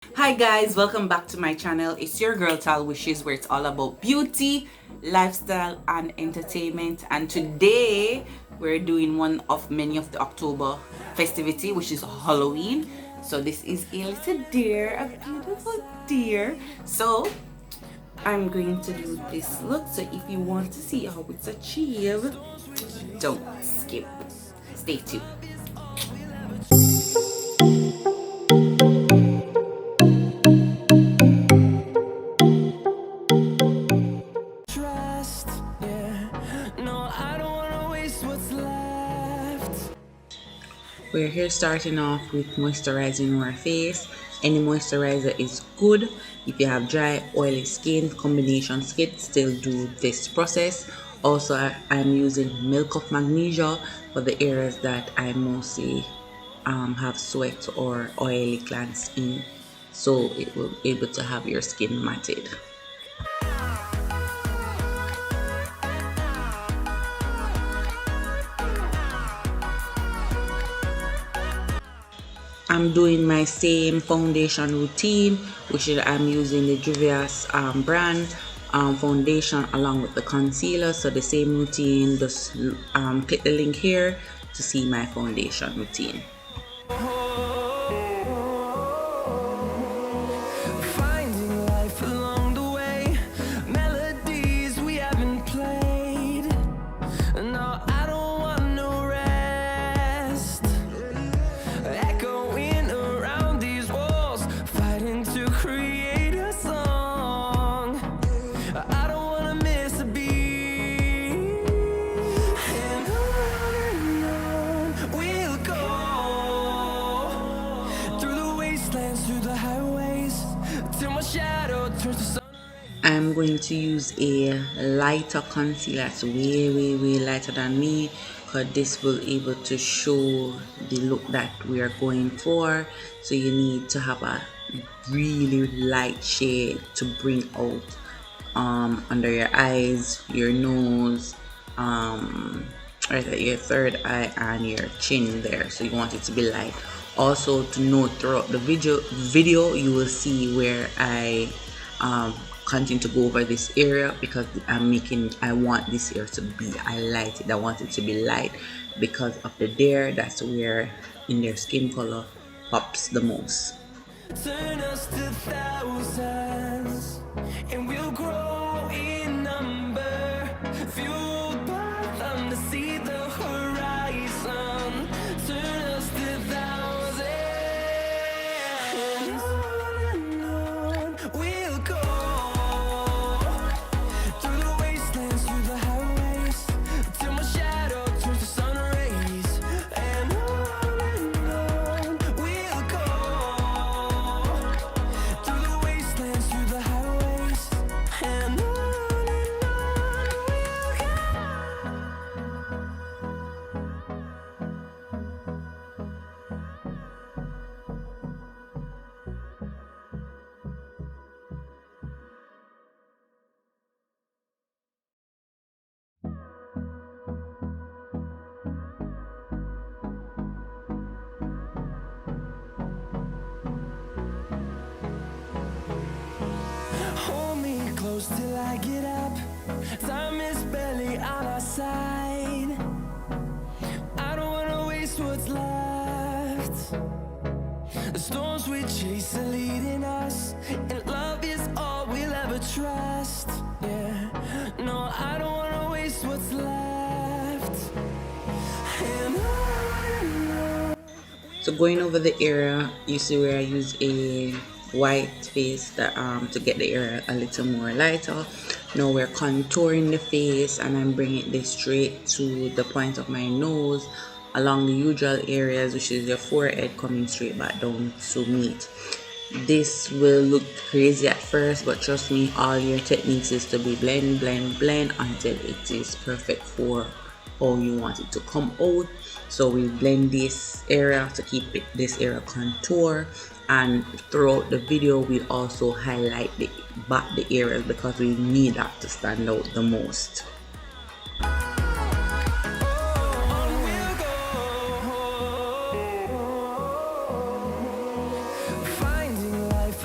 Hi guys, welcome back to my channel. It's your girl Talwishes, where it's all about beauty, lifestyle and entertainment. And today we're doing one of many of the October festivity, which is Halloween. So this is a little deer, a beautiful deer. So I'm going to do this look. So if you want to see how it's achieved, don't skip. Stay tuned. We're here starting off with moisturizing our face. Any moisturizer is good. If you have dry, oily skin, combination skin, still do this process. Also, I'm using milk of magnesia for the areas that I mostly have sweat or oily glands in, so it will be able to have your skin matted. I'm doing my same foundation routine, which is I'm using the Juvia's brand foundation along with the concealer. So the same routine, just click the link here to see my foundation routine. I'm going to use a lighter concealer that's way lighter than me, because this will able to show the look that we are going for. So you need to have a really light shade to bring out under your eyes, your nose, right at your third eye and your chin there. So you want it to be light. Also to note, throughout the video you will see where I continue to go over this area, because I want this area to be highlighted. I want it to be light because of the dare. That's where in their skin color pops the most. Turn us to thousands and we'll grow in number, fueled by them to see the horizon. Turn us to thousands and on we'll go, through the wastelands, through the highways, till my shadow turns to sun rays. And on we'll go, through the wastelands, through the highways, and on we'll go. Hold me close till I get up. Time is barely on our side. I don't wanna waste what's left. The storms we chase are leading us, and love is all we'll ever trust. Yeah, no, I don't wanna waste what's left. And on. So going over the area, you see where I use a white face that to get the area a little more lighter. Now we're contouring the face, and I'm bringing this straight to the point of my nose along the usual areas, which is your forehead, coming straight back down to meet. This will look crazy at first, but trust me, all your techniques is to be blend until it is perfect for how you want it to come out. So we blend this area to keep this area contour, and throughout the video we also highlight the areas, because we need that to stand out the most. Finding life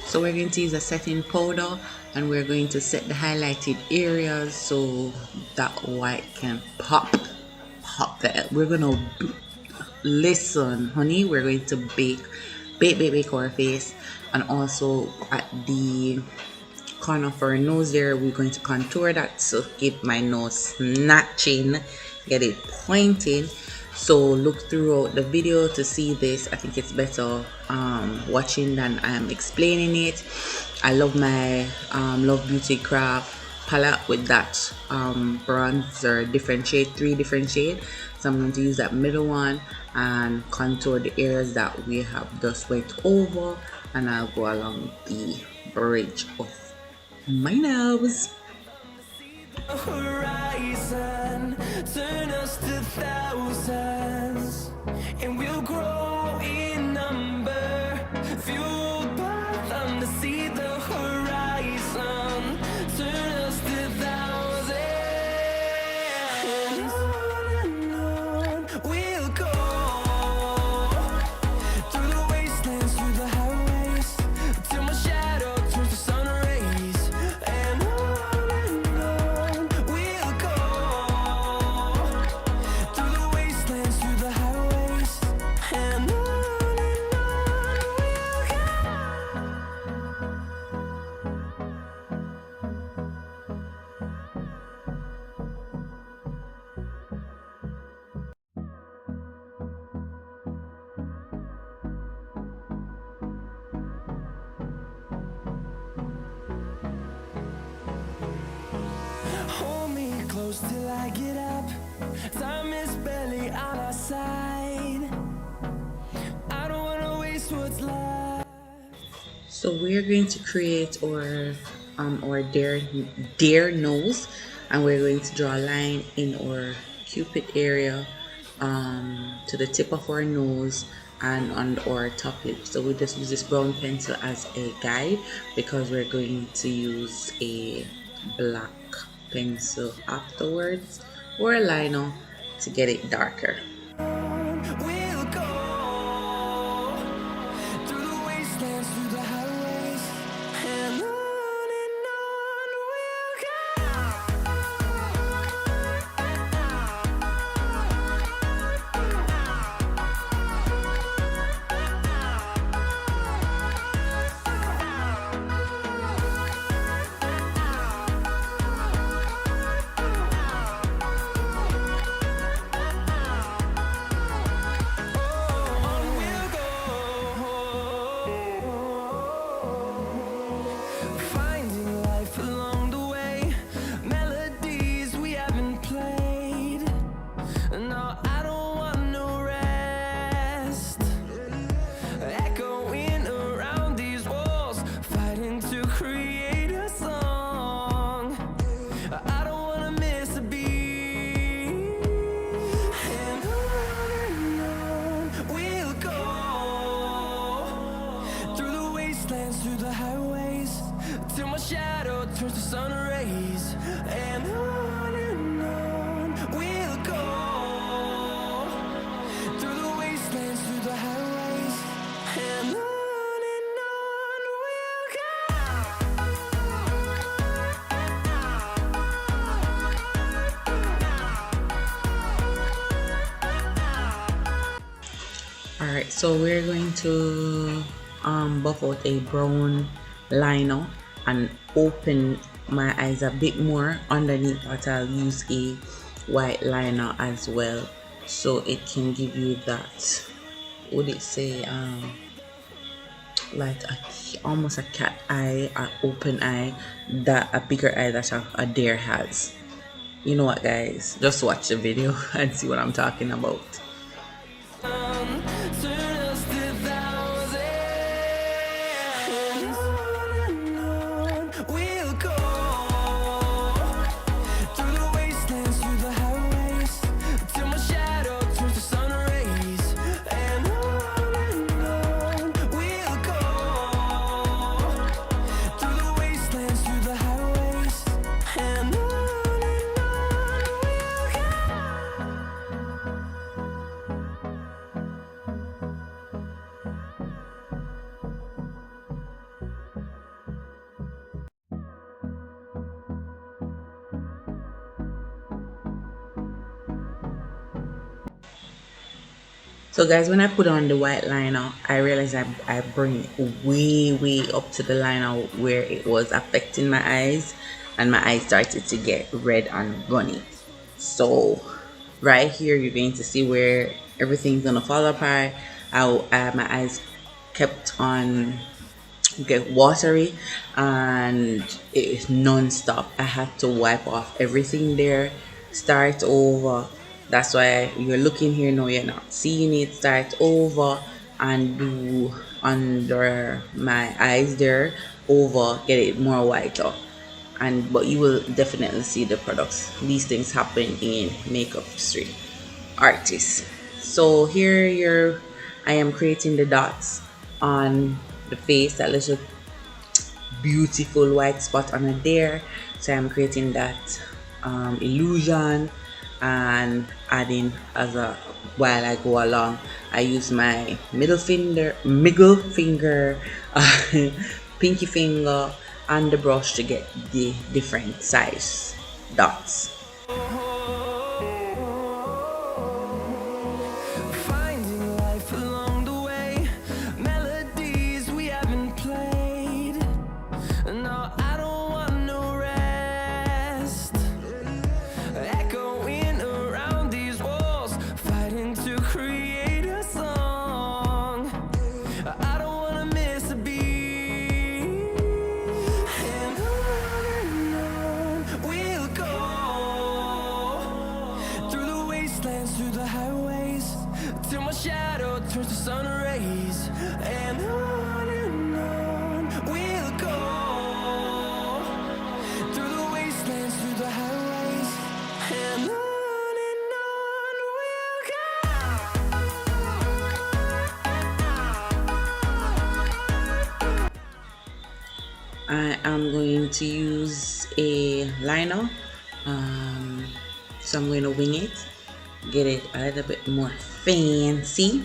So we're going to use a setting powder, and we're going to set the highlighted areas so that white can pop there. We're gonna listen, honey. We're going to bake our face, and also at the corner of our nose there, we're going to contour that to keep my nose snatching, get it pointed. So look throughout the video to see this. I think it's better watching than I'm explaining it. I love my Love Beauty Craft palette with that bronzer, different shade, 3 different shades. So I'm going to use that middle one and contour the areas that we have just went over, and I'll go along the bridge of my nose. Horizon, turn us to thousands, and we'll grow in number, fueled by them to see the horizon, turn us to thousands, and on we'll go, through the wastelands, through the highways, till my shadow turns to sun rays, and on we'll go, through the wastelands, through the highways, and on we'll go. Hold me close till I get up. Time is barely on our side. I don't wanna waste what's left. So we're going to create our deer nose, and we're going to draw a line in our cupid area to the tip of our nose and on our top lip. So we just use this brown pencil as a guide because we're going to use a black pencil afterwards, or a liner to get it darker. We'll go through the wastelands, through the highways, and on we'll finding life along the way, melodies we haven't played. No, I don't want no rest. Echoing around these walls, fighting to create a song. I don't wanna miss a beat. And on we'll go, through the wastelands, through the highways, till my shadow turns to sun rays. And on we'll go, through the wastelands, through the highways, and on we'll Alright, so we're going to buff out a brown liner and open my eyes a bit more underneath, but I'll use a white liner as well, so it can give you that, would it say like almost a cat eye, an open eye, that a bigger eye that a deer has. You know what, guys, just watch the video and see what I'm talking about. turn us to thousands, and on we'll go, through the wastelands, through the highways, till my shadow turns to sun rays. And on we'll go, through the wastelands, through the highways, and on we'll go. So guys, when I put on the white liner, I realized I bring it way up to the liner where it was affecting my eyes, and my eyes started to get red and runny. So right here, you're going to see where everything's gonna fall apart. My eyes kept on get watery, and it is non-stop. I had to wipe off everything there, start over. That's why you're looking here now, you're not seeing it. Start over and do under my eyes there, over, get it more whiter. And but you will definitely see the products. These things happen in makeup street artists. So here I am creating the dots on the face, that little beautiful white spot on it there. So I'm creating that illusion and adding as a while I go along. I use my middle finger, pinky finger, and the brush to get the different size dots. Finding life along the way, melodies we haven't played. No, I don't want no rest. Echoing around these walls, fighting to create a song. I don't wanna miss a beat. And on we'll go, through the wastelands, through the highways, till my shadow turns to sun rays. And on we'll go, through the wastelands, through the highways, and on we'll go. I am going to use a liner, so I'm going to wing it, get it a little bit more fancy,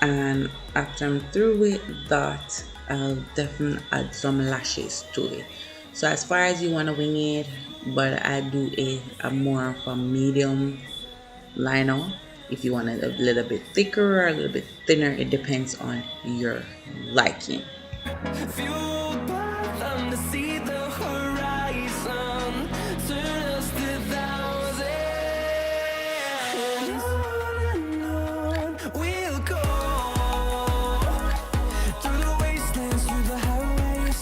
and after I'm through with that, I'll definitely add some lashes to it. So as far as you want to wing it, but I do a more of a medium liner. If you want it a little bit thicker or a little bit thinner, it depends on your liking. Fueled by them to see the horizon, turn us to thousands. And on we'll go, through the wastelands, through the highways,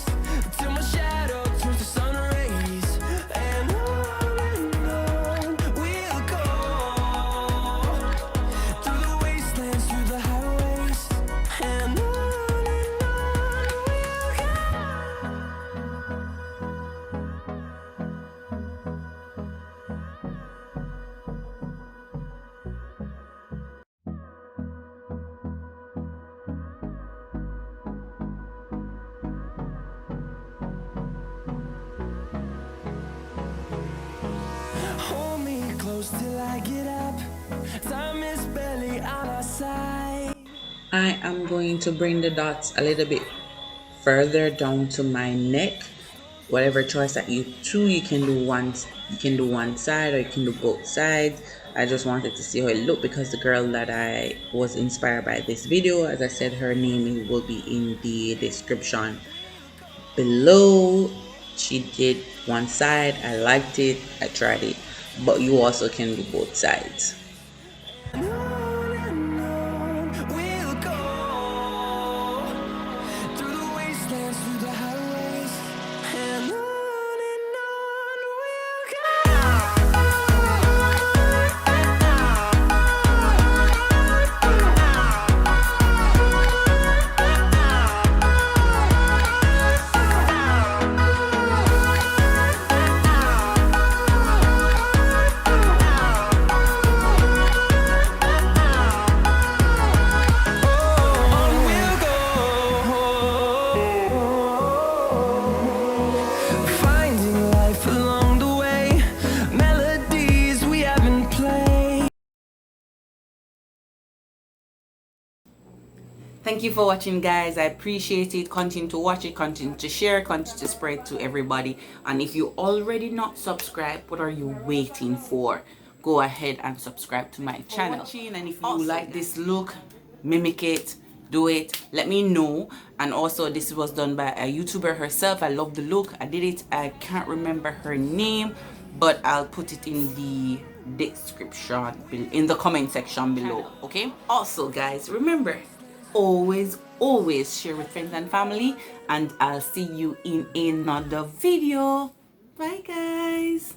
till my shadow turns to sun rays. And on we'll go, through the wastelands, through the highways, and on. Hold me close till I get up. Time is barely on our side. I am going to bring the dots a little bit further down to my neck. Whatever choice that you choose, you can do one side or you can do both sides. I just wanted to see how it looked because the girl that I was inspired by this video, as I said, her name will be in the description below. She did one side, I liked it, I tried it, but you also can do both sides. And on we'll go, through the wastelands, through the highways, and on we'll finding life along the way, melodies we haven't played. Thank you for watching, guys. I appreciate it. Continue to watch it, continue to share, continue to spread to everybody. And if you already not subscribed, what are you waiting for? go ahead and subscribe to my channel. And if you like this look, mimic it, do it, let me know. And also, this was done by a YouTuber herself. I love the look. I did it. I can't remember her name, but I'll put it in the description, in the comment section below. Okay, also guys, remember, always share with friends and family, and I'll see you in another video. Bye guys.